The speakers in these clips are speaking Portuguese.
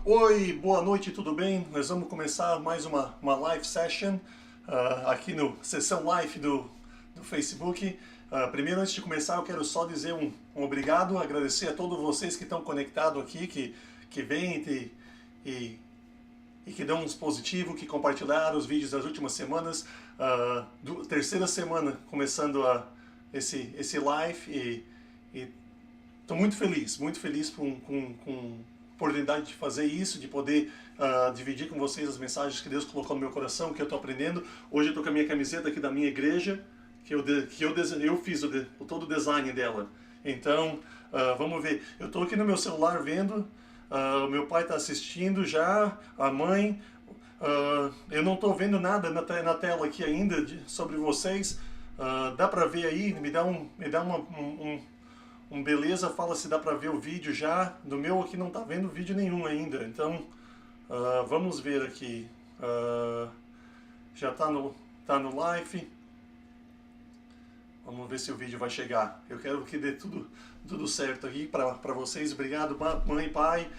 Oi, boa noite, tudo bem? Nós vamos começar mais uma live session aqui no sessão live do Facebook. Primeiro, antes de começar, eu quero só dizer um obrigado, agradecer a todos vocês que estão conectados aqui, que vêm e que dão uns positivos, que compartilharam os vídeos das últimas semanas. Terceira semana começando esse live e estou muito feliz com a oportunidade de fazer isso, de poder dividir com vocês as mensagens que Deus colocou no meu coração, que eu estou aprendendo. Hoje eu estou com a minha camiseta aqui da minha igreja, que eu fiz todo o design dela. Então, vamos ver. Eu estou aqui no meu celular vendo, o meu pai está assistindo já, a mãe. Eu não estou vendo nada na tela aqui ainda sobre vocês. Dá para ver aí? Me dá beleza, fala se dá pra ver o vídeo já. Do meu aqui não tá vendo vídeo nenhum ainda. Então, vamos ver aqui. Já tá no live. Vamos ver se o vídeo vai chegar. Eu quero que dê tudo certo aqui pra vocês. Obrigado, mãe, pai.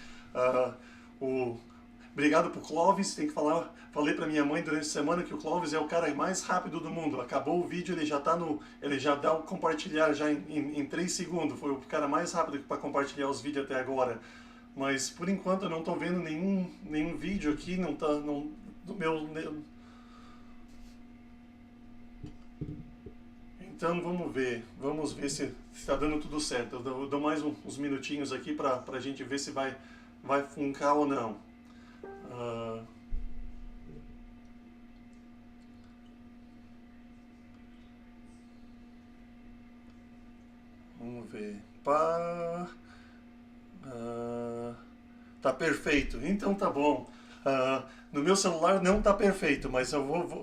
Obrigado pro Clóvis. Tem que falar. Falei pra minha mãe durante a semana que o Clóvis é o cara mais rápido do mundo. Acabou o vídeo, ele já dá o compartilhar já em 3 segundos. Foi o cara mais rápido para compartilhar os vídeos até agora. Mas por enquanto eu não tô vendo nenhum vídeo aqui, não tá do meu. Então vamos ver se está dando tudo certo. Eu dou mais uns minutinhos aqui pra gente ver se vai funcar ou não. Vamos ver. Tá perfeito. Então tá bom. No meu celular não tá perfeito, mas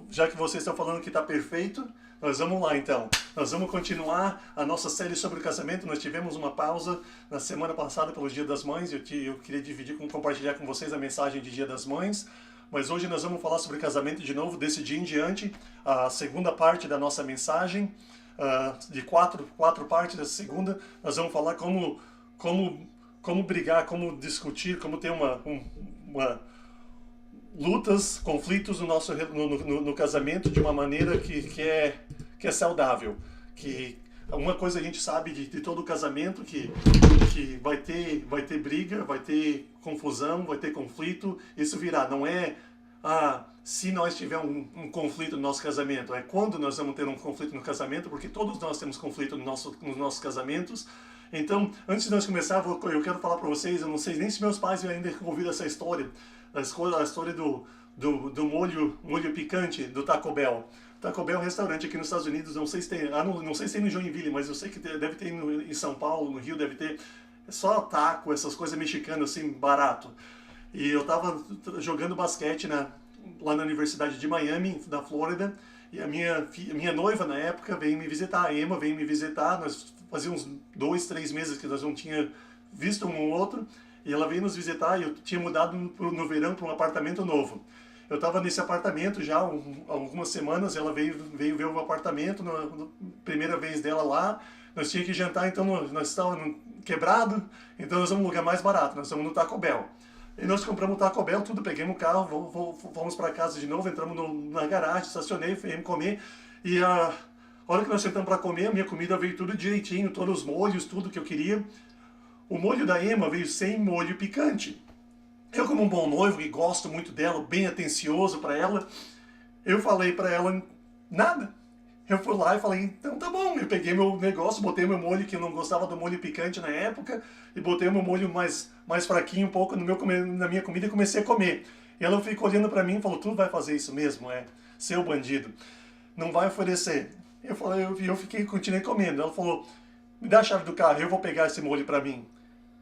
já que vocês estão falando que tá perfeito, nós vamos lá então. Nós vamos continuar a nossa série sobre o casamento. Nós tivemos uma pausa na semana passada pelo Dia das Mães. Eu queria compartilhar com vocês a mensagem de Dia das Mães. Mas hoje nós vamos falar sobre casamento de novo, desse dia em diante, a segunda parte da nossa mensagem. De quatro partes da segunda, nós vamos falar como brigar, como discutir, como ter lutas, conflitos no casamento de uma maneira que é saudável. Que uma coisa a gente sabe de todo casamento que vai ter briga, vai ter confusão, vai ter conflito. Isso virá, não é se nós tivermos um conflito no nosso casamento, é quando nós vamos ter um conflito no casamento, porque todos nós temos conflito nos nossos casamentos. Então, antes de nós começar, eu quero falar para vocês, eu não sei nem se meus pais ainda ouviram essa história, a história do molho picante do Taco Bell. Taco Bell é um restaurante aqui nos Estados Unidos, não sei se tem, não sei se tem no Joinville, mas eu sei que deve ter em São Paulo, no Rio deve ter, só taco, essas coisas mexicanas assim, barato. E eu tava jogando basquete lá na Universidade de Miami, da Flórida, e a minha noiva na época veio me visitar, a Emma veio me visitar, nós fazíamos 2, 3 meses que nós não tínhamos visto um ou outro, e ela veio nos visitar e eu tinha mudado no verão para um apartamento novo. Eu estava nesse apartamento já há algumas semanas, ela veio ver o apartamento, na primeira vez dela lá, nós tínhamos que jantar, então nós estávamos quebrado, então nós vamos num lugar mais barato, nós vamos no Taco Bell. E nós compramos o Taco Bell, tudo, peguemos o carro, fomos para casa de novo, entramos na garagem, estacionei, fomos comer. E a hora que nós sentamos para comer, a minha comida veio tudo direitinho, todos os molhos, tudo que eu queria. O molho da Emma veio sem molho picante. Eu, como um bom noivo, que gosto muito dela, bem atencioso para ela, eu falei para ela, nada. Eu fui lá e falei, então tá bom. Eu peguei meu negócio, botei meu molho, que eu não gostava do molho picante na época, e botei o meu molho mais fraquinho um pouco na minha comida e comecei a comer. E ela ficou olhando pra mim e falou, tu vai fazer isso mesmo? Seu bandido. Não vai oferecer. Continuei comendo. Ela falou, me dá a chave do carro, eu vou pegar esse molho pra mim.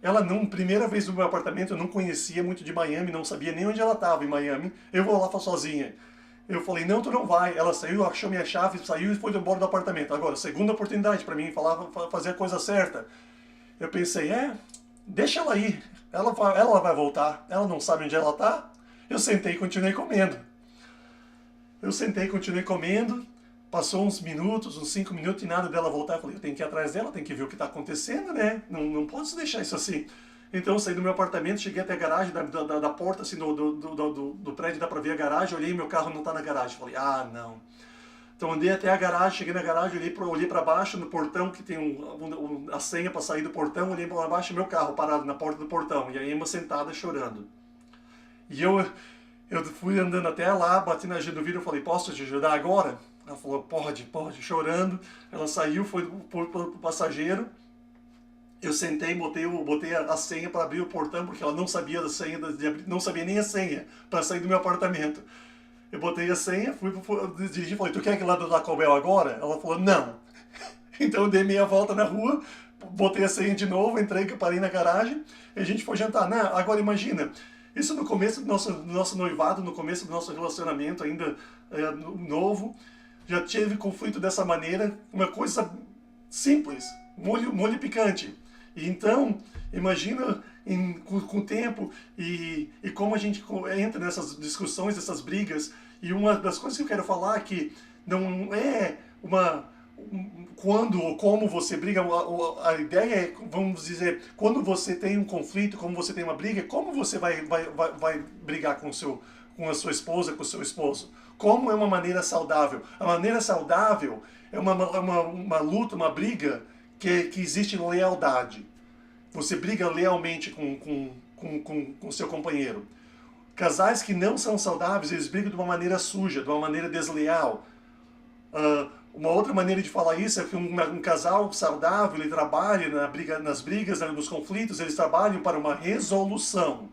Ela primeira vez no meu apartamento, eu não conhecia muito de Miami, não sabia nem onde ela estava em Miami. Eu vou lá sozinha. Eu falei, não, tu não vai. Ela saiu, achou minha chave, saiu e foi embora do apartamento. Agora, segunda oportunidade para mim fazer a coisa certa. Eu pensei, deixa ela ir. Ela vai voltar. Ela não sabe onde ela tá. Eu sentei e continuei comendo. Passou uns minutos, uns 5 minutos e nada dela voltar. Eu falei, eu tenho que ir atrás dela, tenho que ver o que está acontecendo, né? Não posso deixar isso assim. Então eu saí do meu apartamento, cheguei até a garagem, da porta assim, do prédio, dá pra ver a garagem, olhei, meu carro não tá na garagem. Falei, ah, não. Então andei até a garagem, cheguei na garagem, olhei para baixo, no portão, que tem a senha para sair do portão, olhei para baixo, meu carro parado na porta do portão, e a Emma sentada chorando. E eu fui andando até lá, bati na do vidro e falei, posso te ajudar agora? Ela falou, pode, chorando. Ela saiu, foi pro passageiro. Eu sentei, botei a senha para abrir o portão, porque ela não sabia da senha, não sabia nem a senha para sair do meu apartamento. Eu botei a senha, fui dirigir, falei, tu quer ir lá do Taco Bell agora? Ela falou, não. Então eu dei meia volta na rua, botei a senha de novo, entrei, parei na garagem, e a gente foi jantar. Não, agora imagina, isso no começo do nosso noivado, no começo do nosso relacionamento, ainda novo, já teve conflito dessa maneira, uma coisa simples, molho picante. E então, imagina com o tempo e como a gente entra nessas discussões, essas brigas. E uma das coisas que eu quero falar é que não é quando ou como você briga, a ideia é, vamos dizer, quando você tem um conflito, como você tem uma briga, como você vai brigar com a sua esposa, com o seu esposo. Como é uma maneira saudável. A maneira saudável é uma luta, uma briga que existe lealdade. Você briga lealmente com seu companheiro. Casais que não são saudáveis, eles brigam de uma maneira suja, de uma maneira desleal. Uma outra maneira de falar isso é que um casal saudável, ele trabalha nas brigas, nos conflitos, eles trabalham para uma resolução.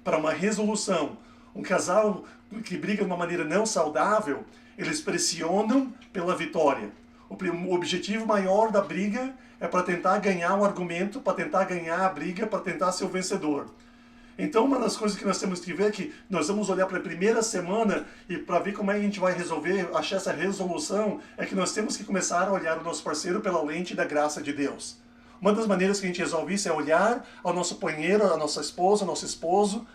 Para uma resolução. Um casal que briga de uma maneira não saudável, eles pressionam pela vitória. O objetivo maior da briga é para tentar ganhar um argumento, para tentar ganhar a briga, para tentar ser o vencedor. Então, uma das coisas que nós temos que ver é que nós vamos olhar para a primeira semana e para ver como é que a gente vai resolver, achar essa resolução, é que nós temos que começar a olhar o nosso parceiro pela lente da graça de Deus. Uma das maneiras que a gente resolve isso é olhar ao nosso companheiro, a nossa esposa, ao nosso esposo,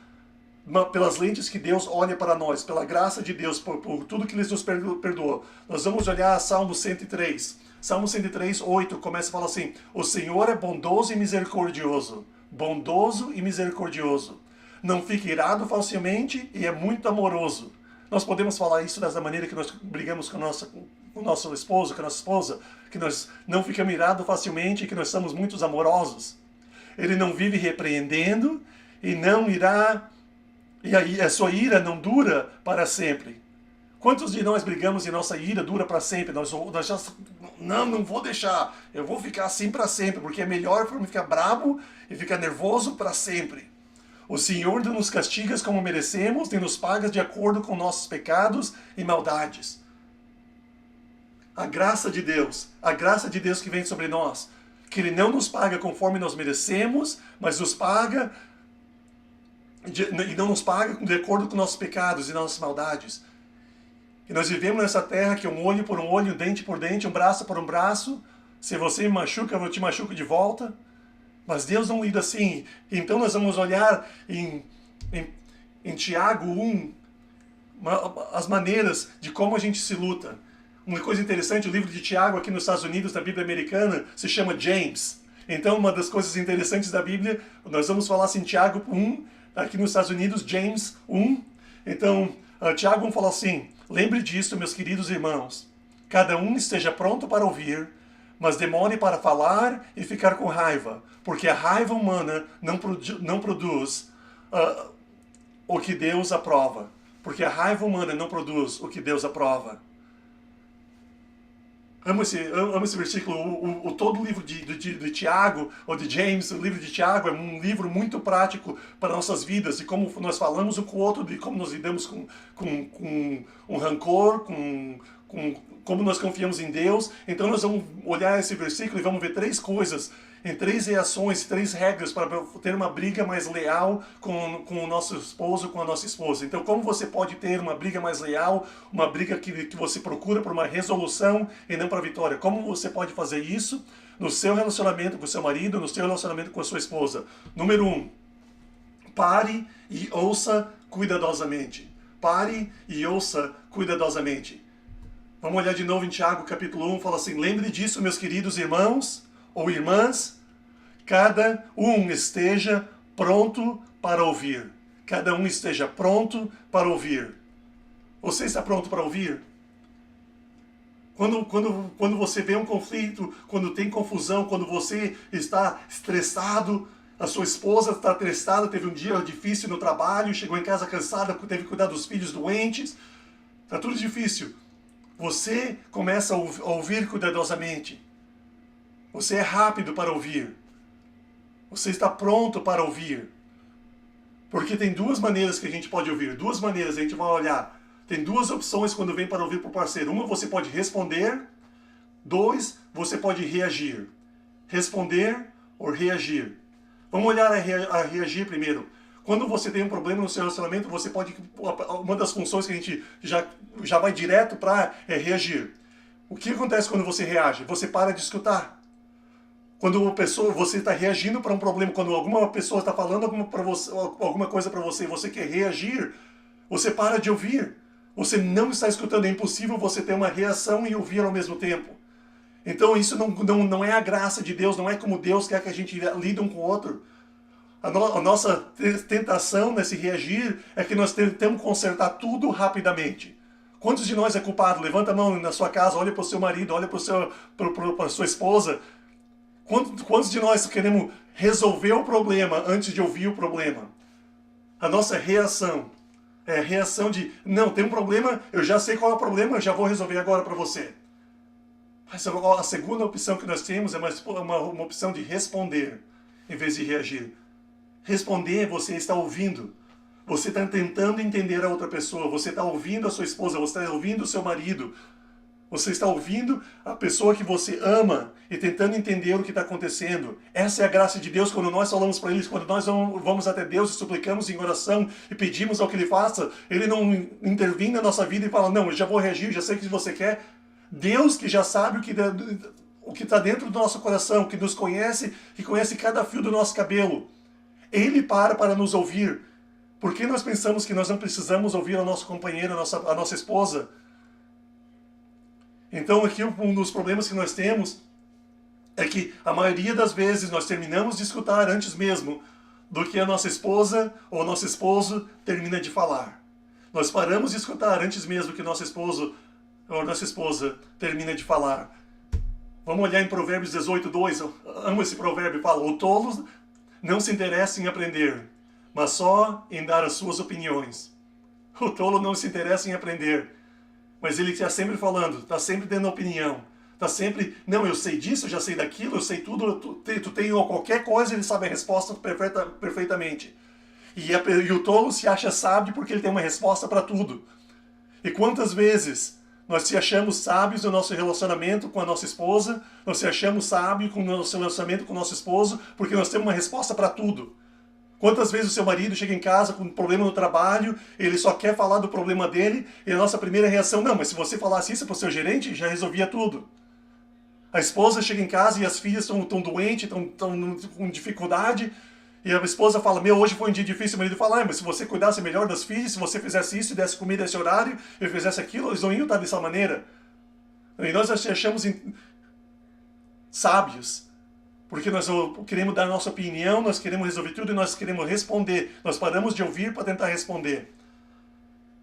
pelas lentes que Deus olha para nós, pela graça de Deus, por tudo que Ele nos perdoou. Nós vamos olhar Salmo 103. Salmo 103, 8, começa a falar assim, o Senhor é bondoso e misericordioso. Bondoso e misericordioso. Não fica irado facilmente e é muito amoroso. Nós podemos falar isso dessa maneira que nós brigamos com o nosso esposo, com a nossa esposa, que nós não ficamos irados facilmente e que nós somos muito amorosos. Ele não vive repreendendo e não irá... E aí a sua ira não dura para sempre. Quantos de nós brigamos e nossa ira dura para sempre? Nós já, não vou deixar, eu vou ficar assim para sempre, porque é melhor para mim ficar bravo e ficar nervoso para sempre. O Senhor não nos castiga como merecemos, nem nos paga de acordo com nossos pecados e maldades. A graça de Deus que vem sobre nós, que Ele não nos paga conforme nós merecemos, mas nos paga... E não nos paga de acordo com nossos pecados e nossas maldades. E nós vivemos nessa terra que é um olho por um olho, um dente por dente, um braço por um braço. Se você me machuca, eu te machuco de volta. Mas Deus não lida assim. Então nós vamos olhar em Tiago 1 as maneiras de como a gente se luta. Uma coisa interessante, o livro de Tiago aqui nos Estados Unidos, na Bíblia americana, se chama James. Então uma das coisas interessantes da Bíblia, nós vamos falar assim, Tiago 1, aqui nos Estados Unidos, James 1. Então, Tiago fala assim, lembre disso, meus queridos irmãos, cada um esteja pronto para ouvir, mas demore para falar e ficar com raiva, porque a raiva humana não produz o que Deus aprova. Porque a raiva humana não produz o que Deus aprova. Amo esse versículo. Todo o livro de Tiago, ou de James, o livro de Tiago é um livro muito prático para nossas vidas, de como nós falamos um com o outro, de como nós lidamos com um rancor, como nós confiamos em Deus. Então nós vamos olhar esse versículo e vamos ver três coisas, em três reações, três regras para ter uma briga mais leal com o nosso esposo, com a nossa esposa. Então, como você pode ter uma briga mais leal, uma briga que você procura por uma resolução e não para a vitória? Como você pode fazer isso no seu relacionamento com o seu marido, no seu relacionamento com a sua esposa? Número 1, pare e ouça cuidadosamente. Pare e ouça cuidadosamente. Vamos olhar de novo em Tiago capítulo 1, fala assim, lembre disso, meus queridos irmãos ou irmãs, cada um esteja pronto para ouvir. Cada um esteja pronto para ouvir. Você está pronto para ouvir? Quando você vê um conflito, quando tem confusão, quando você está estressado, a sua esposa está estressada, teve um dia difícil no trabalho, chegou em casa cansada, teve que cuidar dos filhos doentes, está tudo difícil. Você começa a ouvir cuidadosamente. Você é rápido para ouvir. Você está pronto para ouvir. Porque tem duas maneiras que a gente pode ouvir. Duas maneiras a gente vai olhar. Tem duas opções quando vem para ouvir para o parceiro. Uma, você pode responder. Dois, você pode reagir. Responder ou reagir. Vamos olhar a reagir primeiro. Quando você tem um problema no seu relacionamento, você pode... Uma das funções que a gente já vai direto para reagir. O que acontece quando você reage? Você para de escutar. Quando você está reagindo para um problema, quando alguma pessoa está falando alguma coisa para você e você quer reagir, você para de ouvir. Você não está escutando, é impossível você ter uma reação e ouvir ao mesmo tempo. Então isso não é a graça de Deus, não é como Deus quer que a gente lide um com o outro. A nossa tentação nesse reagir é que nós tentamos consertar tudo rapidamente. Quantos de nós é culpado? Levanta a mão na sua casa, olha para o seu marido, olha para a sua esposa. Quantos de nós queremos resolver o problema antes de ouvir o problema? A nossa reação é a reação de, não, tem um problema, eu já sei qual é o problema, eu já vou resolver agora para você. Mas a segunda opção que nós temos é uma opção de responder, em vez de reagir. Responder, você está ouvindo. Você está tentando entender a outra pessoa, você está ouvindo a sua esposa, você está ouvindo o seu marido, você está ouvindo a pessoa que você ama e tentando entender o que está acontecendo. Essa é a graça de Deus quando nós falamos para Ele, quando nós vamos até Deus e suplicamos em oração e pedimos ao que Ele faça, Ele não intervém na nossa vida e fala, não, eu já vou reagir, já sei o que você quer. Deus que já sabe o que está dentro do nosso coração, que nos conhece, que conhece cada fio do nosso cabelo. Ele para nos ouvir. Por que nós pensamos que nós não precisamos ouvir o nosso companheiro, a nossa esposa? Então aqui um dos problemas que nós temos é que a maioria das vezes nós terminamos de escutar antes mesmo do que a nossa esposa ou nosso esposo termina de falar. Nós paramos de escutar antes mesmo que nosso esposo ou nossa esposa termina de falar. Vamos olhar em Provérbios 18:2. Eu amo esse provérbio. Fala, o tolo não se interessa em aprender, mas só em dar as suas opiniões. O tolo não se interessa em aprender, mas ele está sempre falando, está sempre dando opinião. Está sempre, não, eu sei disso, eu já sei daquilo, eu sei tudo, tu tem qualquer coisa, ele sabe a resposta perfeitamente. E o tolo se acha sábio porque ele tem uma resposta para tudo. E quantas vezes nós se achamos sábios no nosso relacionamento com a nossa esposa, nós se achamos sábios no nosso relacionamento com o nosso esposo, porque nós temos uma resposta para tudo. Quantas vezes o seu marido chega em casa com um problema no trabalho, ele só quer falar do problema dele, e a nossa primeira reação, não, mas se você falasse isso para o seu gerente, já resolvia tudo. A esposa chega em casa e as filhas estão doentes, estão com dificuldade, e a esposa fala, hoje foi um dia difícil, o marido fala, mas se você cuidasse melhor das filhas, se você fizesse isso, desse comida a esse horário, e fizesse aquilo, eles não iam estar dessa maneira. E nós achamos sábios, porque nós queremos dar a nossa opinião, nós queremos resolver tudo e nós queremos responder. Nós paramos de ouvir para tentar responder.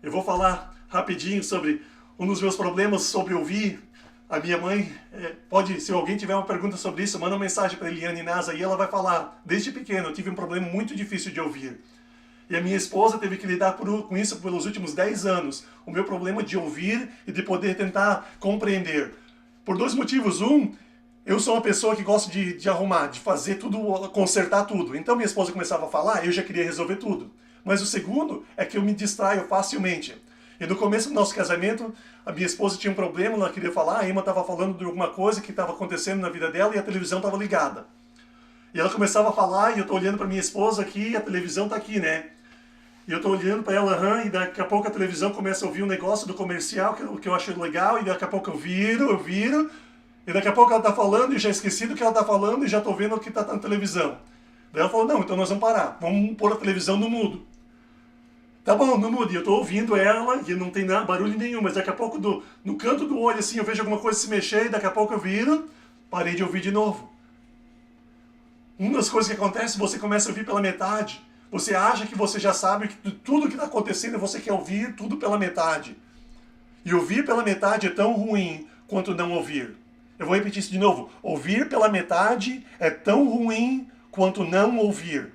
Eu vou falar rapidinho sobre um dos meus problemas sobre ouvir. A minha mãe, se alguém tiver uma pergunta sobre isso, manda uma mensagem para Eliane Nasa e ela vai falar. Desde pequeno eu tive um problema muito difícil de ouvir. E a minha esposa teve que lidar com isso pelos últimos 10 anos. O meu problema de ouvir e de poder tentar compreender. Por dois motivos. Um, eu sou uma pessoa que gosta de arrumar, de fazer tudo, consertar tudo. Então minha esposa começava a falar, eu já queria resolver tudo. Mas o segundo é que eu me distraio facilmente. E no começo do nosso casamento, a minha esposa tinha um problema, ela queria falar, a Emma estava falando de alguma coisa que estava acontecendo na vida dela e a televisão estava ligada. E ela começava a falar e eu estou olhando para minha esposa aqui e a televisão está aqui, né? E eu estou olhando para ela, e daqui a pouco a televisão começa a ouvir um negócio do comercial que eu acho legal e daqui a pouco eu viro. E daqui a pouco ela está falando e já esqueci do que ela está falando e já estou vendo o que está na televisão. Daí ela falou, não, então nós vamos parar, vamos pôr a televisão no mudo. Tá bom, no mudo, e eu estou ouvindo ela e não tem barulho nenhum, mas daqui a pouco no canto do olho assim eu vejo alguma coisa se mexer e daqui a pouco eu viro, parei de ouvir de novo. Uma das coisas que acontece, você começa a ouvir pela metade. Você acha que você já sabe tudo o que está acontecendo e você quer ouvir tudo pela metade. E ouvir pela metade é tão ruim quanto não ouvir. Eu vou repetir isso de novo. Ouvir pela metade é tão ruim quanto não ouvir.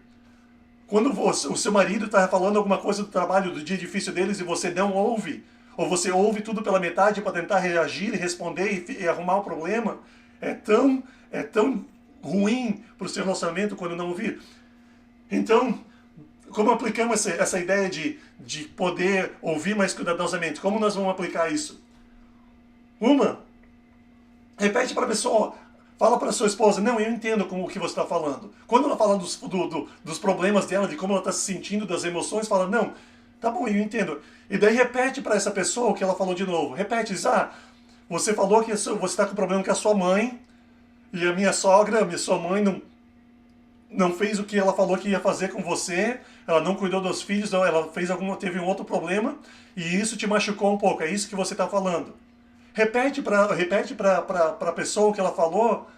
Quando o seu marido está falando alguma coisa do trabalho, do dia difícil deles e você não ouve, ou você ouve tudo pela metade para tentar reagir e responder e arrumar o problema, é tão ruim para o seu relacionamento quando não ouvir. Então, como aplicamos essa ideia de poder ouvir mais cuidadosamente? Como nós vamos aplicar isso? Repete para a pessoa, fala para a sua esposa, não, eu entendo o que você está falando. Quando ela fala dos problemas dela, de como ela está se sentindo, das emoções, fala, não, tá bom, eu entendo. E daí repete para essa pessoa o que ela falou de novo. Repete, diz, você falou que você está com problema com a sua mãe, e a minha sogra, a sua mãe não fez o que ela falou que ia fazer com você, ela não cuidou dos filhos, ela teve um outro problema, e isso te machucou um pouco, é isso que você está falando. Repete para a pessoa o que ela falou,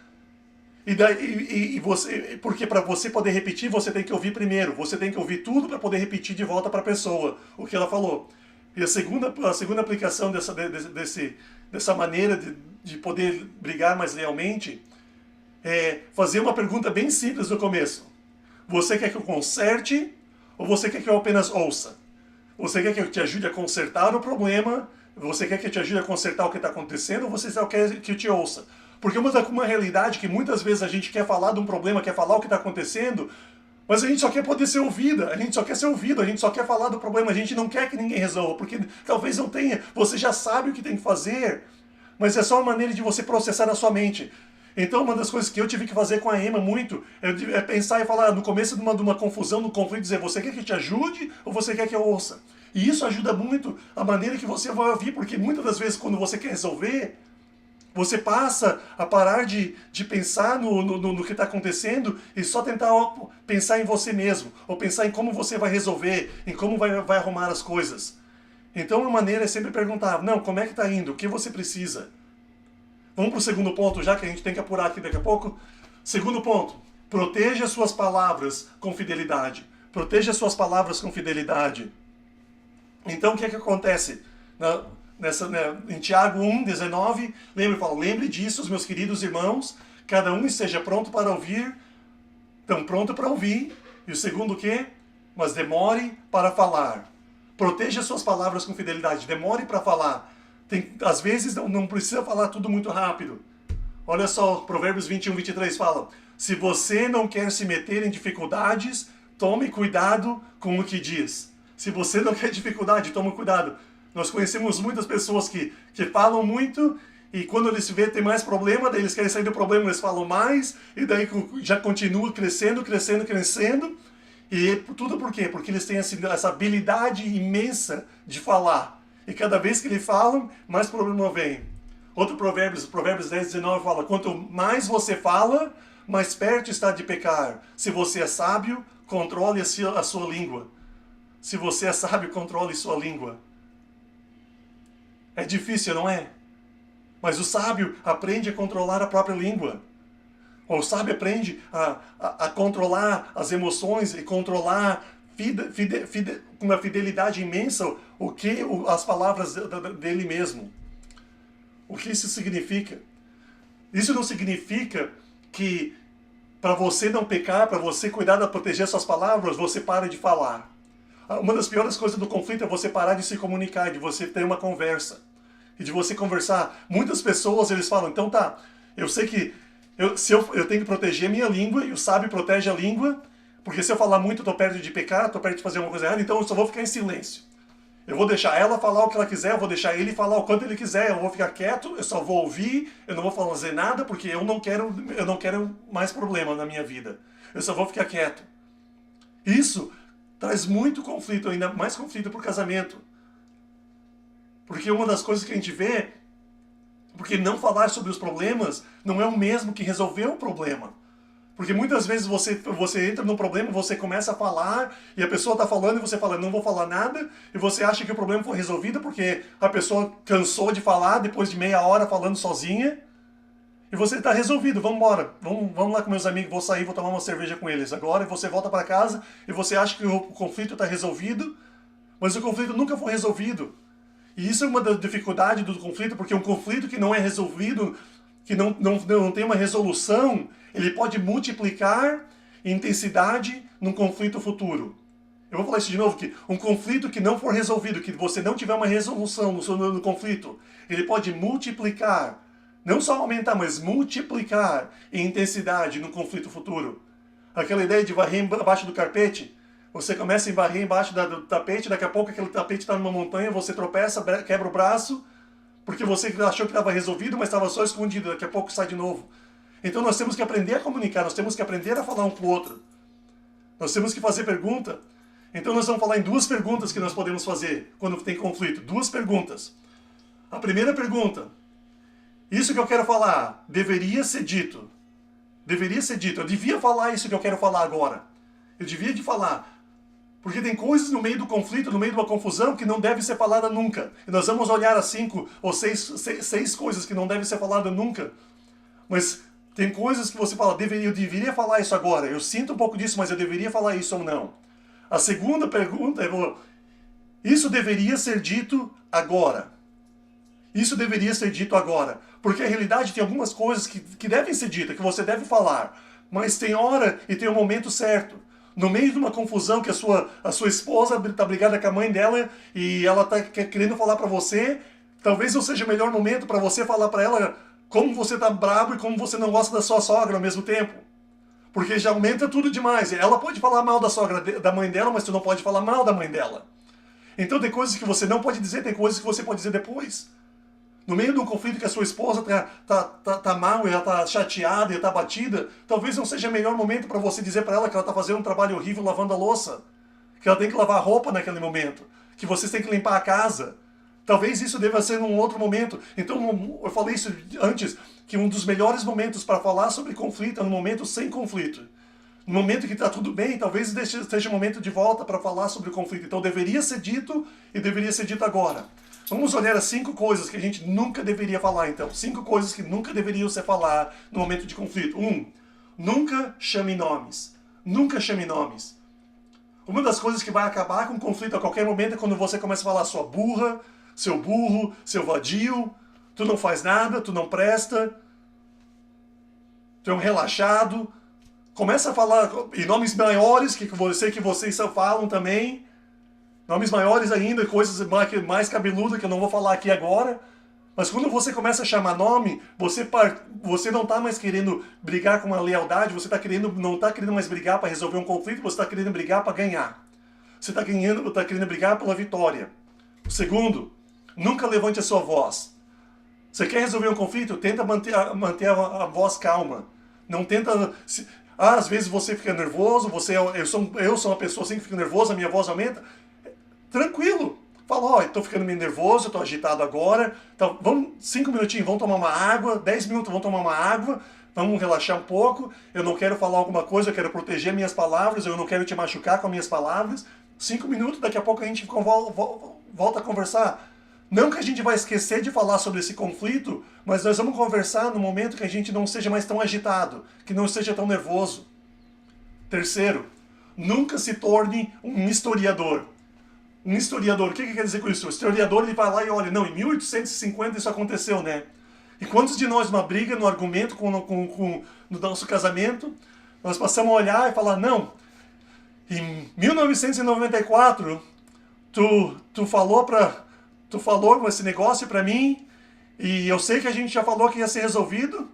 porque para você poder repetir, você tem que ouvir primeiro, você tem que ouvir tudo para poder repetir de volta para a pessoa o que ela falou. E a segunda aplicação dessa maneira de poder brigar mais lealmente é fazer uma pergunta bem simples no começo. Você quer que eu conserte ou você quer que eu apenas ouça? Você quer que eu te ajude a consertar o problema? Você quer que eu te ajude a consertar o que está acontecendo ou você só quer que eu te ouça? Porque uma realidade que muitas vezes a gente quer falar de um problema, quer falar o que está acontecendo, mas a gente só quer poder ser ouvida, a gente só quer ser ouvido, a gente só quer falar do problema, a gente não quer que ninguém resolva, porque talvez não tenha, você já sabe o que tem que fazer, mas é só uma maneira de você processar na sua mente. Então, uma das coisas que eu tive que fazer com a Emma muito é pensar e falar no começo de uma confusão, no conflito, dizer, você quer que eu te ajude ou você quer que eu ouça? E isso ajuda muito a maneira que você vai ouvir, porque muitas das vezes quando você quer resolver, você passa a parar de pensar no que está acontecendo e só tentar pensar em você mesmo, ou pensar em como você vai resolver, em como vai arrumar as coisas. Então a maneira é sempre perguntar, não, como é que está indo? O que você precisa? Vamos para o segundo ponto, já que a gente tem que apurar aqui daqui a pouco. Segundo ponto, proteja suas palavras com fidelidade. Proteja suas palavras com fidelidade. Então o que é que acontece? Em Tiago 1,19, lembre disso, meus queridos irmãos, cada um esteja pronto para ouvir, então pronto para ouvir, e o segundo o quê? Mas demore para falar. Proteja suas palavras com fidelidade, demore para falar. Às vezes não precisa falar tudo muito rápido. Olha só, Provérbios 21:23 fala, se você não quer se meter em dificuldades, tome cuidado com o que diz. Se você não quer dificuldade, tome cuidado. Nós conhecemos muitas pessoas que falam muito e quando eles se vê tem mais problema, daí eles querem sair do problema, eles falam mais e daí já continua crescendo. E tudo por quê? Porque eles têm essa habilidade imensa de falar. E cada vez que eles falam, mais problema vem. Outro Provérbios 10:19 fala, quanto mais você fala, mais perto está de pecar. Se você é sábio, controle a sua língua. Se você é sábio, controle sua língua. É difícil, não é? Mas o sábio aprende a controlar a própria língua. O sábio aprende a controlar as emoções e controlar com uma fidelidade imensa as palavras dele mesmo. O que isso significa? Isso não significa que para você não pecar, para você cuidar de proteger suas palavras, você para de falar. Uma das piores coisas do conflito é você parar de se comunicar, de você ter uma conversa. E de você conversar. Muitas pessoas, eles falam, então tá, eu sei que eu tenho que proteger a minha língua, e o sábio protege a língua, porque se eu falar muito, eu tô perto de pecar, tô perto de fazer uma coisa errada, então eu só vou ficar em silêncio. Eu vou deixar ela falar o que ela quiser, eu vou deixar ele falar o quanto ele quiser, eu vou ficar quieto, eu só vou ouvir, eu não vou fazer nada, porque eu não quero mais problema na minha vida. Eu só vou ficar quieto. Isso traz muito conflito, ainda mais conflito pro casamento. Porque uma das coisas que a gente vê, porque não falar sobre os problemas não é o mesmo que resolver o problema. Porque muitas vezes você entra num problema, você começa a falar, e a pessoa está falando e você fala, não vou falar nada, e você acha que o problema foi resolvido porque a pessoa cansou de falar depois de meia hora falando sozinha. E você está resolvido, vamos embora. Vamos lá com meus amigos, vou sair, vou tomar uma cerveja com eles agora. E você volta para casa e você acha que o conflito está resolvido, mas o conflito nunca foi resolvido. E isso é uma das dificuldades do conflito, porque um conflito que não é resolvido, que não tem uma resolução, ele pode multiplicar em intensidade num conflito futuro. Eu vou falar isso de novo, que um conflito que não for resolvido, que você não tiver uma resolução no conflito, ele pode multiplicar, não só aumentar, mas multiplicar em intensidade no conflito futuro. Aquela ideia de varrer embaixo do carpete, você começa a varrer embaixo do tapete, daqui a pouco aquele tapete está numa montanha, você tropeça, quebra o braço, porque você achou que estava resolvido, mas estava só escondido, daqui a pouco sai de novo. Então nós temos que aprender a comunicar, nós temos que aprender a falar um com o outro. Nós temos que fazer pergunta. Então nós vamos falar em duas perguntas que nós podemos fazer quando tem conflito. Duas perguntas. A primeira pergunta. Isso que eu quero falar deveria ser dito. Deveria ser dito. Eu devia falar isso que eu quero falar agora. Eu devia de falar. Porque tem coisas no meio do conflito, no meio de uma confusão, que não deve ser falada nunca. E nós vamos olhar as 5 ou 6 coisas que não devem ser faladas nunca. Mas tem coisas que você fala, eu deveria falar isso agora. Eu sinto um pouco disso, mas eu deveria falar isso ou não. A segunda pergunta é, isso deveria ser dito agora. Isso deveria ser dito agora. Porque a realidade tem algumas coisas que devem ser ditas, que você deve falar. Mas tem hora e tem um momento certo. No meio de uma confusão que a sua esposa está brigada com a mãe dela e ela está querendo falar para você, talvez não seja o melhor momento para você falar para ela como você está bravo e como você não gosta da sua sogra ao mesmo tempo. Porque já aumenta tudo demais. Ela pode falar mal da sogra, da mãe dela, mas tu não pode falar mal da mãe dela. Então tem coisas que você não pode dizer, tem coisas que você pode dizer depois. No meio de um conflito que a sua esposa tá mal, e ela tá chateada, e ela tá batida, talvez não seja o melhor momento para você dizer para ela que ela tá fazendo um trabalho horrível lavando a louça. Que ela tem que lavar a roupa naquele momento. Que vocês têm que limpar a casa. Talvez isso deva ser num outro momento. Então, eu falei isso antes, que um dos melhores momentos para falar sobre conflito é no momento sem conflito. No momento que está tudo bem, talvez esteja o momento de volta para falar sobre o conflito. Então, deveria ser dito e deveria ser dito agora. Vamos olhar as 5 coisas que a gente nunca deveria falar, então. 5 coisas que nunca deveriam ser falar no momento de conflito. 1. Nunca chame nomes. Nunca chame nomes. Uma das coisas que vai acabar com o conflito a qualquer momento é quando você começa a falar sua burra, seu burro, seu vadio, tu não faz nada, tu não presta, tu é um relaxado. Começa a falar em nomes maiores que vocês só falam também. Nomes maiores ainda, coisas mais cabeludas que eu não vou falar aqui agora. Mas quando você começa a chamar nome, você não está mais querendo brigar com uma lealdade, você não está querendo mais brigar para resolver um conflito, você está querendo brigar para ganhar. Você está querendo brigar pela vitória. Segundo, nunca levante a sua voz. Você quer resolver um conflito? Tenta manter a voz calma. Não tenta... às vezes você fica nervoso, eu sou uma pessoa assim que fica nervosa, a minha voz aumenta. Tranquilo. Fala, eu tô ficando meio nervoso, eu tô agitado agora. Então, 5 minutinhos, vamos tomar uma água. 10 minutos, vamos tomar uma água. Vamos relaxar um pouco. Eu não quero falar alguma coisa, eu quero proteger minhas palavras, eu não quero te machucar com minhas palavras. 5 minutos, daqui a pouco a gente volta a conversar. Não que a gente vai esquecer de falar sobre esse conflito, mas nós vamos conversar no momento que a gente não seja mais tão agitado, que não seja tão nervoso. Terceiro, nunca se torne um historiador. Um historiador, o que quer dizer com isso? O historiador ele vai lá e olha, não, em 1850 isso aconteceu, né? E quantos de nós, numa briga, no argumento no nosso casamento, nós passamos a olhar e falar, não, em 1994, tu falou esse negócio pra mim, e eu sei que a gente já falou que ia ser resolvido,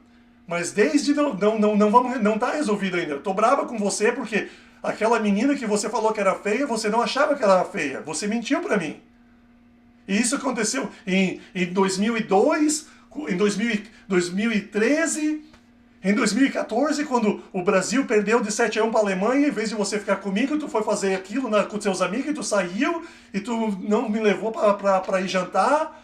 mas desde não tá resolvido ainda. Eu tô brava com você porque aquela menina que você falou que era feia, você não achava que ela era feia. Você mentiu pra mim. E isso aconteceu em 2002, em 2013, em 2014, quando o Brasil perdeu de 7-1 para a Alemanha, em vez de você ficar comigo, tu foi fazer aquilo com seus amigos, e tu saiu, e tu não me levou para ir jantar.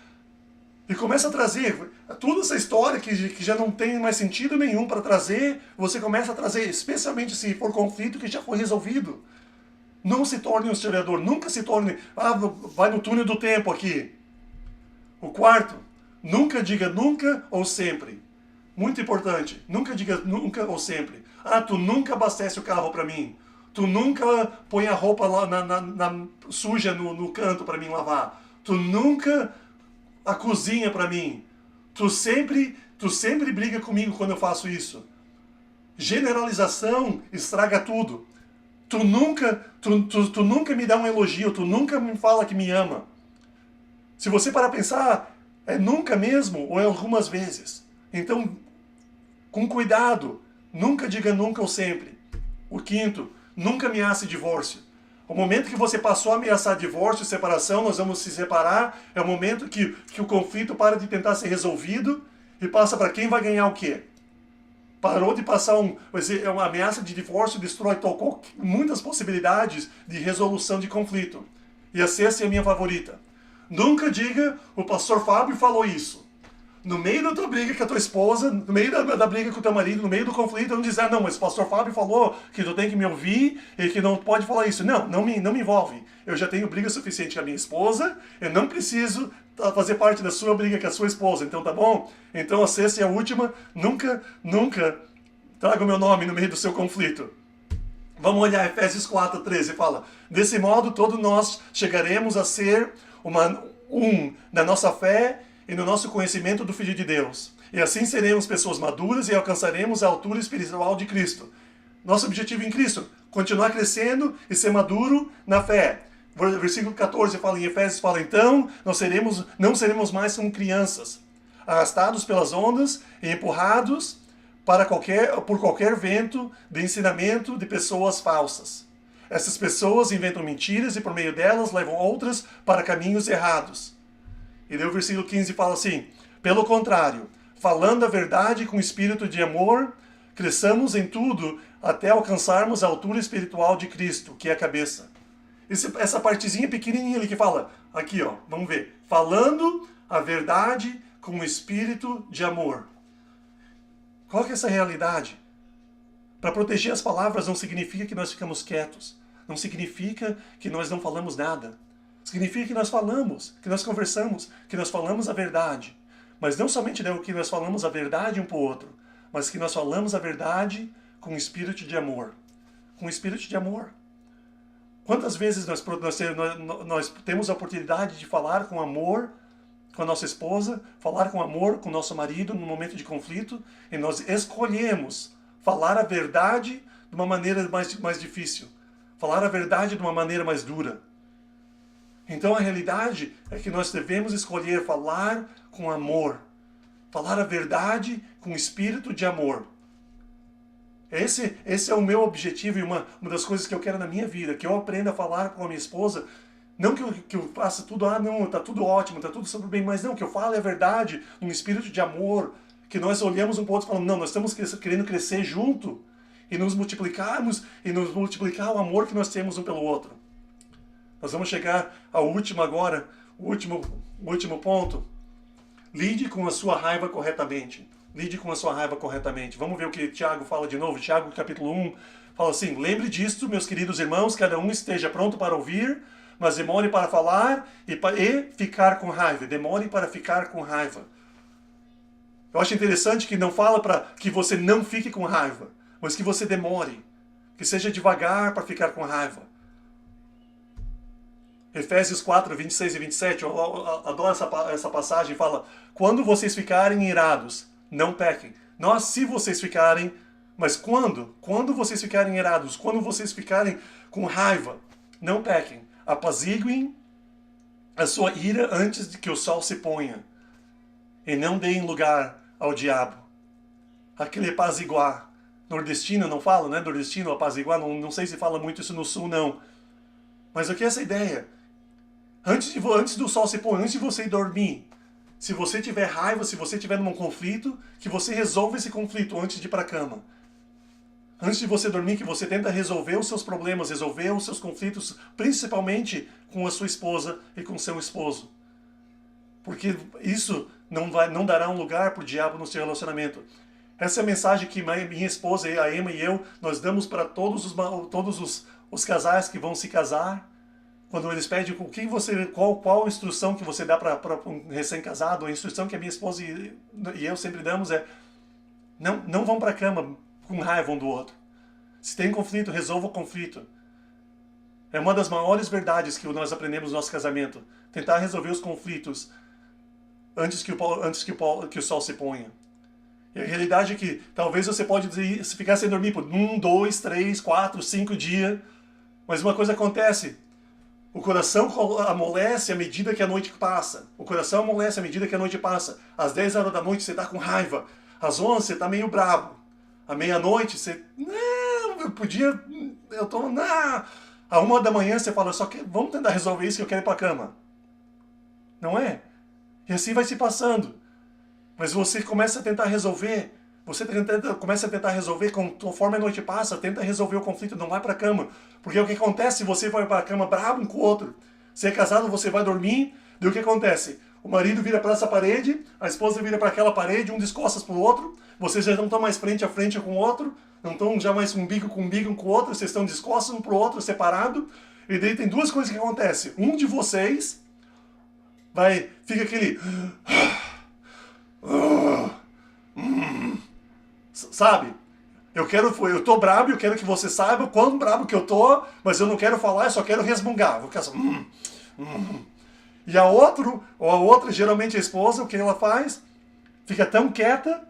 E começa a trazer toda essa história que já não tem mais sentido nenhum para trazer, você começa a trazer, especialmente se for conflito que já foi resolvido. Não se torne um historiador, nunca se torne, vai no túnel do tempo aqui. O quarto, nunca diga nunca ou sempre. Muito importante. Nunca diga nunca ou sempre. Ah, tu nunca abastece o carro para mim. Tu nunca põe a roupa lá suja no canto para mim lavar. Tu nunca a cozinha para mim. Tu sempre briga comigo quando eu faço isso. Generalização estraga tudo. Tu nunca me dá um elogio, tu nunca me fala que me ama. Se você parar a pensar, é nunca mesmo ou é algumas vezes. Então, com cuidado, nunca diga nunca ou sempre. O quinto, nunca ameace divórcio. O momento que você passou a ameaçar divórcio e separação, nós vamos se separar, é o momento que o conflito para de tentar ser resolvido e passa para quem vai ganhar o quê? Parou de passar uma ameaça de divórcio, destrói muitas possibilidades de resolução de conflito. E a sexta é a minha favorita. Nunca diga, o pastor Fábio falou isso. No meio da tua briga com a tua esposa, no meio da briga com o teu marido, no meio do conflito, não dizer, não, mas o pastor Fábio falou que tu tem que me ouvir e que não pode falar isso. Não me envolve. Eu já tenho briga suficiente com a minha esposa, eu não preciso fazer parte da sua briga com a sua esposa, então tá bom? Então a sexta e a última, nunca traga o meu nome no meio do seu conflito. Vamos olhar Efésios 4:13, fala, desse modo todos nós chegaremos a ser na nossa fé e no nosso conhecimento do Filho de Deus. E assim seremos pessoas maduras e alcançaremos a altura espiritual de Cristo. Nosso objetivo em Cristo, continuar crescendo e ser maduro na fé. Versículo 14 fala em Efésios, fala, então não seremos mais como crianças, arrastados pelas ondas e empurrados por qualquer vento de ensinamento de pessoas falsas. Essas pessoas inventam mentiras e por meio delas levam outras para caminhos errados. E daí o versículo 15 fala assim, pelo contrário, falando a verdade com espírito de amor, cresçamos em tudo até alcançarmos a altura espiritual de Cristo, que é a cabeça. Essa partezinha pequenininha ali que fala, aqui ó, vamos ver, falando a verdade com espírito de amor. Qual que é essa realidade? Para proteger as palavras não significa que nós ficamos quietos, não significa que nós não falamos nada. Significa que nós falamos, que nós conversamos, que nós falamos a verdade. Mas não somente que nós falamos a verdade um para o outro, mas que nós falamos a verdade com espírito de amor. Com espírito de amor. Quantas vezes nós temos a oportunidade de falar com amor com a nossa esposa, falar com amor com o nosso marido no momento de conflito, e nós escolhemos falar a verdade de uma maneira mais difícil, falar a verdade de uma maneira mais dura. Então a realidade é que nós devemos escolher falar com amor, falar a verdade com espírito de amor. Esse é o meu objetivo e uma das coisas que eu quero na minha vida, que eu aprenda a falar com a minha esposa, não que eu faça tudo, não, tá tudo ótimo, tá tudo super bem, mas não, que eu fale a verdade, num espírito de amor, que nós olhamos um para o outro e falamos, não, nós estamos querendo crescer junto e nos multiplicarmos e nos multiplicar o amor que nós temos um pelo outro. Nós vamos chegar ao último agora, o último ponto. Lide com a sua raiva corretamente. Lide com a sua raiva corretamente. Vamos ver o que Tiago fala de novo. Tiago, capítulo 1, fala assim, lembre disto, meus queridos irmãos, cada um esteja pronto para ouvir, mas demore para falar e ficar com raiva. Demore para ficar com raiva. Eu acho interessante que não fala para que você não fique com raiva, mas que você demore. Que seja devagar para ficar com raiva. Efésios 4, 26 e 27, eu adoro essa passagem, fala, quando vocês ficarem irados, não pequem. Não se vocês ficarem, mas quando? Quando vocês ficarem irados, quando vocês ficarem com raiva, não pequem. Apaziguem a sua ira antes de que o sol se ponha. E não deem lugar ao diabo. Aquele apaziguar. Nordestino não fala, né? Nordestino, apaziguar, não sei se fala muito isso no sul, não. Mas o que é essa ideia? Antes do sol se pôr, antes de você ir dormir, se você tiver raiva, se você tiver num conflito, que você resolva esse conflito antes de ir para a cama. Antes de você dormir, que você tenta resolver os seus problemas, resolver os seus conflitos, principalmente com a sua esposa e com o seu esposo. Porque isso não dará um lugar para o diabo no seu relacionamento. Essa é a mensagem que minha esposa, a Emma e eu, nós damos para todos os casais que vão se casar. Quando eles pedem qual a instrução que você dá para um recém-casado, a instrução que a minha esposa e eu sempre damos é Não vão para a cama com raiva um do outro. Se tem conflito, resolva o conflito. É uma das maiores verdades que nós aprendemos no nosso casamento. Tentar resolver os conflitos antes que o sol se ponha. E a realidade é que talvez você pode ficar sem dormir por 1, 2, 3, 4, 5 dias. Mas uma coisa acontece. O coração amolece à medida que a noite passa. O coração amolece à medida que a noite passa. Às 10 horas da noite você está com raiva. Às 11 você está meio bravo. À meia-noite você... Não, eu podia... Eu tô... Não. À 1 da manhã você fala, vamos tentar resolver isso que eu quero ir para a cama. Não é? E assim vai se passando. Mas você começa a tentar resolver. Começa a tentar resolver, conforme a noite passa, tenta resolver o conflito, não vai para a cama. Porque o que acontece se você vai para a cama bravo um com o outro? Se é casado, você vai dormir, daí o que acontece? O marido vira para essa parede, a esposa vira para aquela parede, um de costas para o outro, vocês já não estão mais frente a frente com o outro, não estão já mais umbigo com o outro, vocês estão de costas um para o outro, separado, e daí tem duas coisas que acontecem. Um de vocês fica aquele... Sabe? Eu tô brabo e eu quero que você saiba o quão brabo que eu tô, mas eu não quero falar, eu só quero resmungar. Vou ficar assim, E a outra, geralmente a esposa, o que ela faz? Fica tão quieta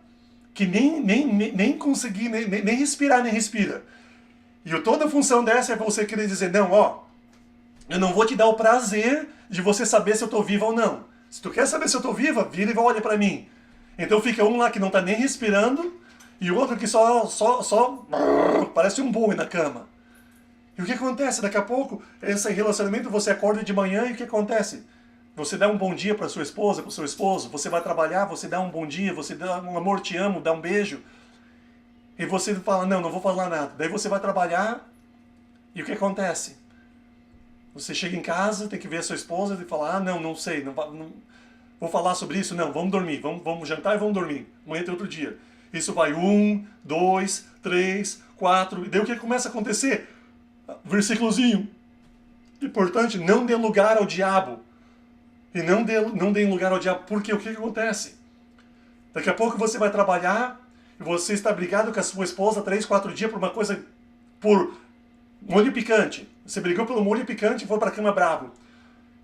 que nem conseguir, nem respirar, nem respira. E toda a função dessa é você querer dizer, não, eu não vou te dar o prazer de você saber se eu tô viva ou não. Se tu quer saber se eu tô viva, vira e olha pra mim. Então fica um lá que não tá nem respirando, e o outro que só parece um boi na cama. E o que acontece? Daqui a pouco, esse relacionamento, você acorda de manhã e o que acontece? Você dá um bom dia para sua esposa, para o seu esposo, você vai trabalhar, você dá um bom dia, você dá um amor, te amo, dá um beijo. E você fala, não vou falar nada. Daí você vai trabalhar e o que acontece? Você chega em casa, tem que ver a sua esposa e falar, não sei, não vou falar sobre isso, não, vamos dormir, vamos jantar e vamos dormir. Amanhã tem outro dia. Isso vai 1, 2, 3, 4, e daí o que começa a acontecer? Versículozinho importante, não dê lugar ao diabo. E não dê lugar ao diabo, porque o que acontece? Daqui a pouco você vai trabalhar e você está brigado com a sua esposa 3, 4 dias por uma coisa, por molho picante. Você brigou pelo molho picante e foi para a cama bravo.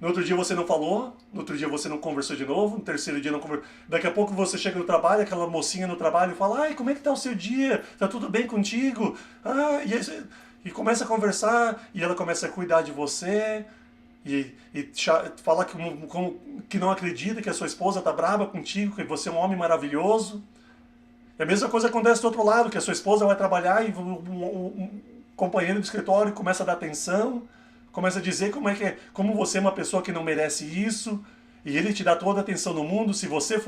No outro dia você não falou, no outro dia você não conversou de novo, no terceiro dia não conversou. Daqui a pouco você chega no trabalho, aquela mocinha no trabalho fala, ai, como é que tá o seu dia? Tá tudo bem contigo? E começa a conversar, e ela começa a cuidar de você, e fala que não acredita que a sua esposa tá brava contigo, que você é um homem maravilhoso. E a mesma coisa acontece do outro lado, que a sua esposa vai trabalhar e um companheiro do escritório começa a dar atenção, começa a dizer como você é uma pessoa que não merece isso, e ele te dá toda a atenção no mundo. Se você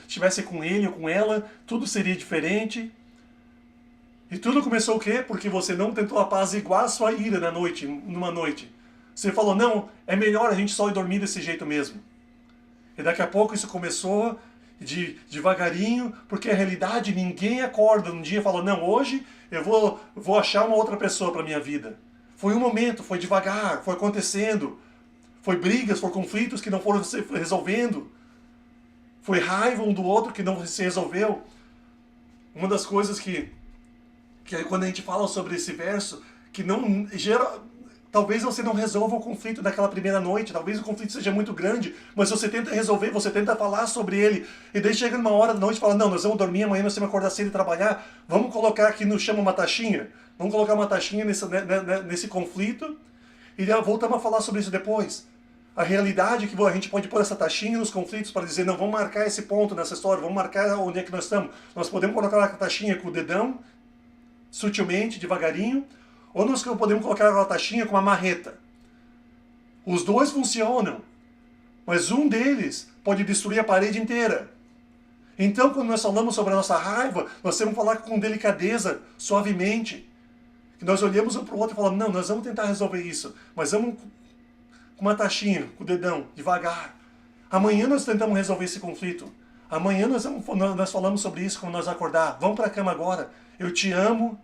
estivesse com ele ou com ela, tudo seria diferente. E tudo começou o quê? Porque você não tentou apaziguar a sua ira numa noite. Você falou, não, é melhor a gente só ir dormir desse jeito mesmo. E daqui a pouco isso começou devagarinho, porque a realidade, ninguém acorda um dia e fala, não, hoje eu vou achar uma outra pessoa para minha vida. Foi um momento, foi devagar, foi acontecendo. Foi brigas, foi conflitos que não foram se resolvendo. Foi raiva um do outro que não se resolveu. Uma das coisas que quando a gente fala sobre esse verso, que não gera... Talvez você não resolva o conflito daquela primeira noite, talvez o conflito seja muito grande, mas você tenta resolver, você tenta falar sobre ele, e daí chega numa hora da noite e fala, não, nós vamos dormir, amanhã nós temos que acordar cedo e trabalhar, vamos colocar aqui no chama uma taxinha, vamos colocar uma taxinha nesse conflito, e voltamos a falar sobre isso depois. A realidade é que a gente pode pôr essa taxinha nos conflitos para dizer, não, vamos marcar esse ponto nessa história, vamos marcar onde é que nós estamos. Nós podemos colocar a taxinha com o dedão, sutilmente, devagarinho, ou nós podemos colocar a taxinha com uma marreta. Os dois funcionam, mas um deles pode destruir a parede inteira. Então, quando nós falamos sobre a nossa raiva, nós temos que falar com delicadeza, suavemente. Que nós olhamos um para o outro e falamos, não, nós vamos tentar resolver isso, mas vamos com uma taxinha, com o dedão, devagar. Amanhã nós tentamos resolver esse conflito. Amanhã nós falamos sobre isso quando nós acordar. Vamos para a cama agora. Eu te amo.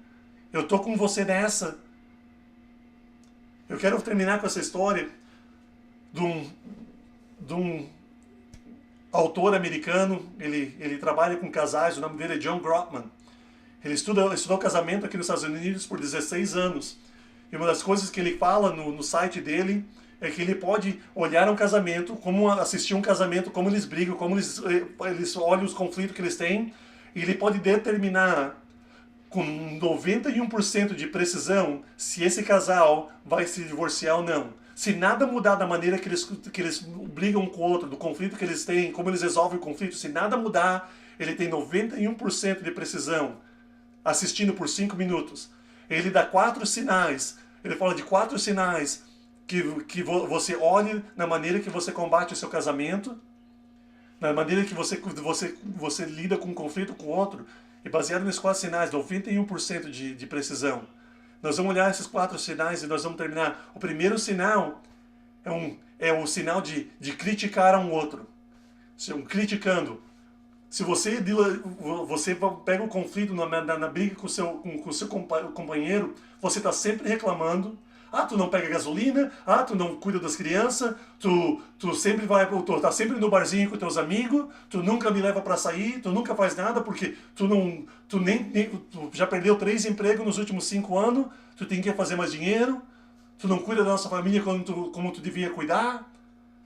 Eu tô com você nessa. Eu quero terminar com essa história de um autor americano. Ele trabalha com casais, o nome dele é John Grotman. Ele estudou casamento aqui nos Estados Unidos por 16 anos. E uma das coisas que ele fala no site dele é que ele pode olhar um casamento, como assistir um casamento, como eles brigam, como eles olham os conflitos que eles têm, e ele pode determinar com 91% de precisão se esse casal vai se divorciar ou não. Se nada mudar da maneira que eles brigam um com o outro, do conflito que eles têm, como eles resolvem o conflito, se nada mudar, ele tem 91% de precisão, assistindo por 5 minutos. Ele dá 4 sinais, ele fala de 4 sinais que você olhe na maneira que você combate o seu casamento, na maneira que você lida com um conflito com o outro, e baseado nesses 4 sinais, 91% de precisão. Nós vamos olhar esses 4 sinais e nós vamos terminar. O primeiro sinal é o sinal de criticar a um outro. Criticando. Se você pega um conflito na briga com o seu companheiro, você está sempre reclamando. Ah, tu não pega gasolina, ah, tu não cuida das crianças, tu sempre tá sempre no barzinho com teus amigos, tu nunca me leva para sair, tu nunca faz nada porque tu já perdeu 3 empregos nos últimos 5 anos, tu tem que fazer mais dinheiro, tu não cuida da nossa família como tu devia cuidar.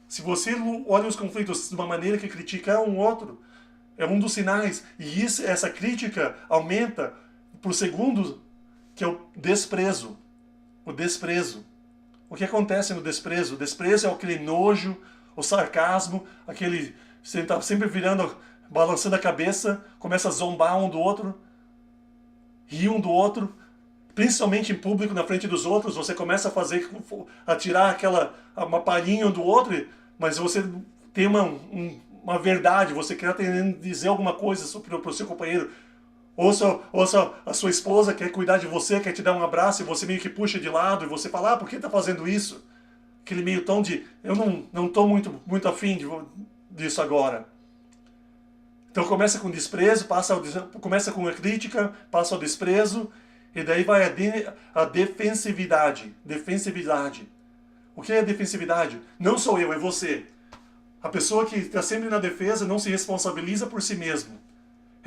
Se você olha os conflitos de uma maneira que critica um outro, é um dos sinais, e essa crítica aumenta por segundo, que é o desprezo. O desprezo. O que acontece no desprezo? O desprezo é aquele nojo, o sarcasmo, você está sempre balançando a cabeça, começa a zombar um do outro, rir um do outro, principalmente em público, na frente dos outros, você começa a tirar uma palhinha um do outro, mas você tem uma verdade, você quer dizer alguma coisa para o seu companheiro. Ou a sua esposa quer cuidar de você, quer te dar um abraço e você meio que puxa de lado e você fala, ah, por que tá fazendo isso? Aquele meio tom de, eu não tô muito afim disso agora. Então começa com desprezo, começa com a crítica, passa ao desprezo, e daí vai a defensividade. Defensividade. O que é defensividade? Não sou eu, é você. A pessoa que está sempre na defesa não se responsabiliza por si mesmo.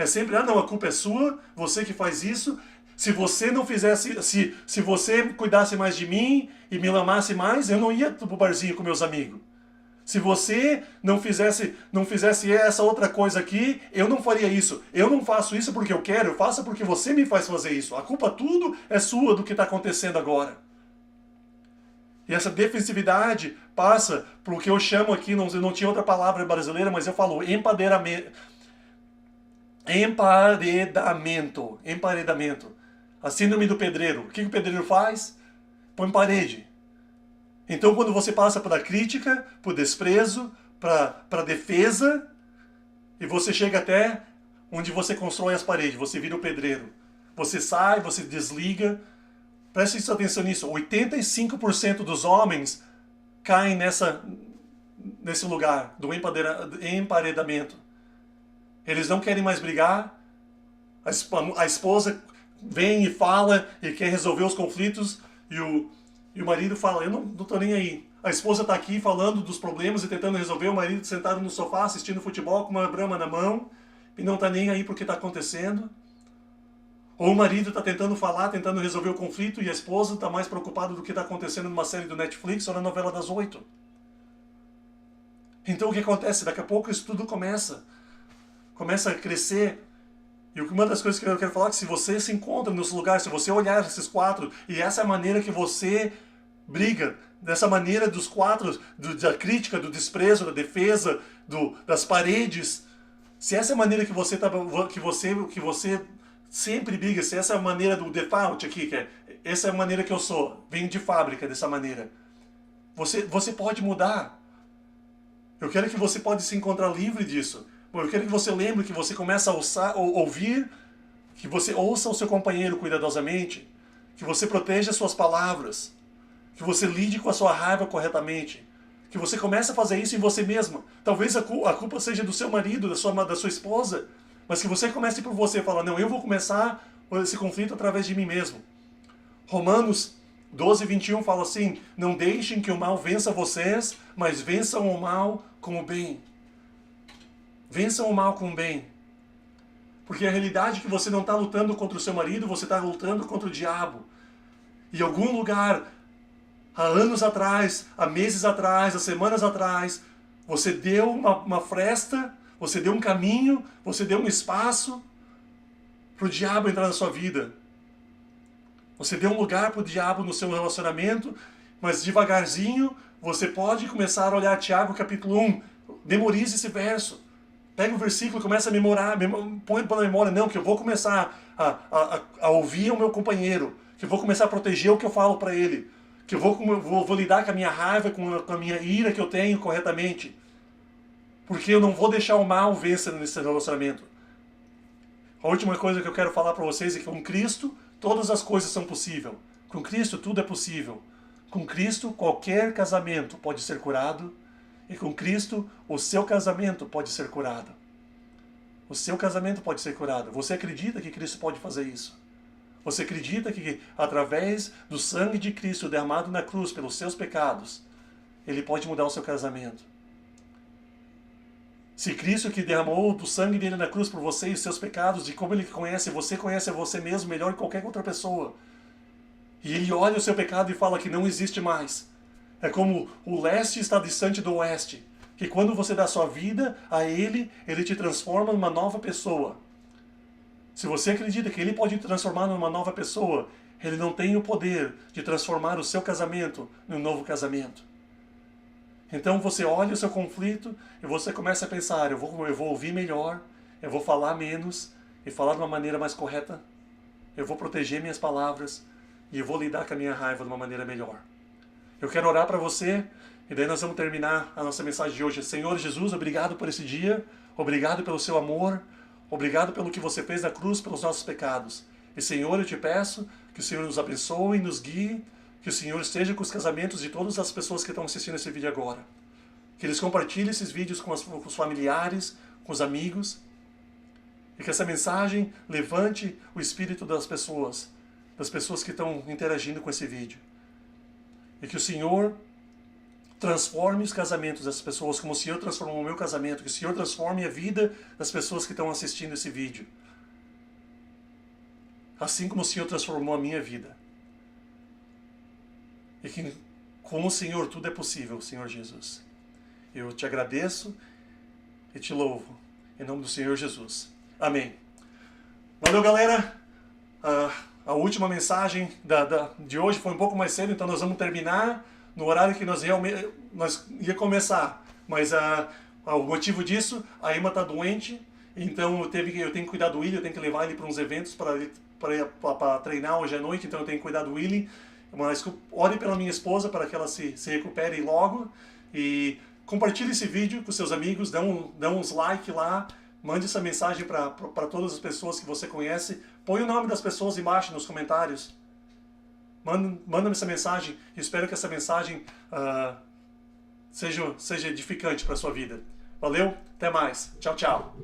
É sempre, ah não, a culpa é sua, você que faz isso. Se você não fizesse, se você cuidasse mais de mim e me amasse mais, eu não ia pro barzinho com meus amigos. Se você não fizesse essa outra coisa aqui, eu não faria isso. Eu não faço isso porque eu quero, eu faço porque você me faz fazer isso. A culpa tudo é sua do que está acontecendo agora. E essa defensividade passa por o que eu chamo aqui, não tinha outra palavra brasileira, mas eu falo emparedamento. Emparedamento. A síndrome do pedreiro. O que o pedreiro faz? Põe parede. Então quando você passa pela crítica, por desprezo, para defesa, e você chega até onde você constrói as paredes, você vira o pedreiro. Você sai, você desliga. Preste atenção nisso. 85% dos homens caem nesse lugar do emparedamento. Eles não querem mais brigar. A esposa vem e fala e quer resolver os conflitos. E o marido fala, eu não tô nem aí. A esposa está aqui falando dos problemas e tentando resolver. O marido sentado no sofá assistindo futebol com uma brama na mão. E não está nem aí porque está acontecendo. Ou o marido está tentando falar, tentando resolver o conflito. E a esposa está mais preocupada do que está acontecendo numa série do Netflix ou na novela das 8. Então o que acontece? Daqui a pouco isso tudo começa a crescer. E uma das coisas que eu quero falar é que se você se encontra nos lugares, se você olhar esses 4, e essa é a maneira que você briga, dessa maneira dos 4, da crítica, do desprezo, da defesa, das paredes, se essa é a maneira que você sempre briga, se essa é a maneira do default aqui, essa é a maneira que eu sou, venho de fábrica dessa maneira, você pode mudar. Eu quero que você pode se encontrar livre disso. Eu quero que você lembre que você começa a ouvir, que você ouça o seu companheiro cuidadosamente, que você proteja as suas palavras, que você lide com a sua raiva corretamente, que você comece a fazer isso em você mesma. Talvez a culpa seja do seu marido, da sua esposa, mas que você comece por você e fala, não, eu vou começar esse conflito através de mim mesmo. Romanos 12:21 fala assim, não deixem que o mal vença vocês, mas vençam o mal com o bem. Vençam o mal com o bem. Porque a realidade é que você não está lutando contra o seu marido, você está lutando contra o diabo. Em algum lugar, há anos atrás, há meses atrás, há semanas atrás, você deu uma fresta, você deu um caminho, você deu um espaço para o diabo entrar na sua vida. Você deu um lugar para o diabo no seu relacionamento, mas devagarzinho você pode começar a olhar Tiago capítulo 1. Memorize esse verso. Pega o versículo e começa a memorar, põe para a memória, não, que eu vou começar a ouvir o meu companheiro, que eu vou começar a proteger o que eu falo para ele, que eu vou lidar com a minha raiva, com a minha ira que eu tenho corretamente. Porque eu não vou deixar o mal vencer nesse relacionamento. A última coisa que eu quero falar para vocês é que com Cristo todas as coisas são possíveis. Com Cristo tudo é possível. Com Cristo qualquer casamento pode ser curado. E com Cristo o seu casamento pode ser curado. O seu casamento pode ser curado. Você acredita que Cristo pode fazer isso? Você acredita que através do sangue de Cristo derramado na cruz pelos seus pecados, Ele pode mudar o seu casamento? Se Cristo que derramou do sangue dele na cruz por você e os seus pecados, de como Ele conhece a você mesmo melhor que qualquer outra pessoa, e Ele olha o seu pecado e fala que não existe mais. É como o leste está distante do oeste, que quando você dá sua vida a Ele, Ele te transforma numa nova pessoa. Se você acredita que Ele pode te transformar numa nova pessoa, Ele não tem o poder de transformar o seu casamento num novo casamento. Então você olha o seu conflito e você começa a pensar, eu vou ouvir melhor, eu vou falar menos e falar de uma maneira mais correta, eu vou proteger minhas palavras e eu vou lidar com a minha raiva de uma maneira melhor. Eu quero orar para você e daí nós vamos terminar a nossa mensagem de hoje. Senhor Jesus, obrigado por esse dia, obrigado pelo seu amor, obrigado pelo que você fez na cruz pelos nossos pecados. E Senhor, eu te peço que o Senhor nos abençoe e nos guie, que o Senhor esteja com os casamentos de todas as pessoas que estão assistindo esse vídeo agora. Que eles compartilhem esses vídeos com os familiares, com os amigos. E que essa mensagem levante o espírito das pessoas que estão interagindo com esse vídeo. E que o Senhor transforme os casamentos das pessoas como o Senhor transformou o meu casamento. Que o Senhor transforme a vida das pessoas que estão assistindo esse vídeo. Assim como o Senhor transformou a minha vida. E que com o Senhor tudo é possível, Senhor Jesus. Eu te agradeço e te louvo. Em nome do Senhor Jesus. Amém. Valeu, galera. A última mensagem de hoje foi um pouco mais cedo, então nós vamos terminar no horário que nós ia começar. Mas o motivo disso, a Emma está doente, então eu tenho que cuidar do William, eu tenho que levar ele para uns eventos para treinar hoje à noite, então eu tenho que cuidar do William. Mas ore pela minha esposa para que ela se recupere logo. E compartilhe esse vídeo com seus amigos, dá uns like lá. Mande essa mensagem para todas as pessoas que você conhece. Põe o nome das pessoas embaixo nos comentários. Manda-me essa mensagem. Espero que essa mensagem seja edificante para a sua vida. Valeu, até mais. Tchau, tchau.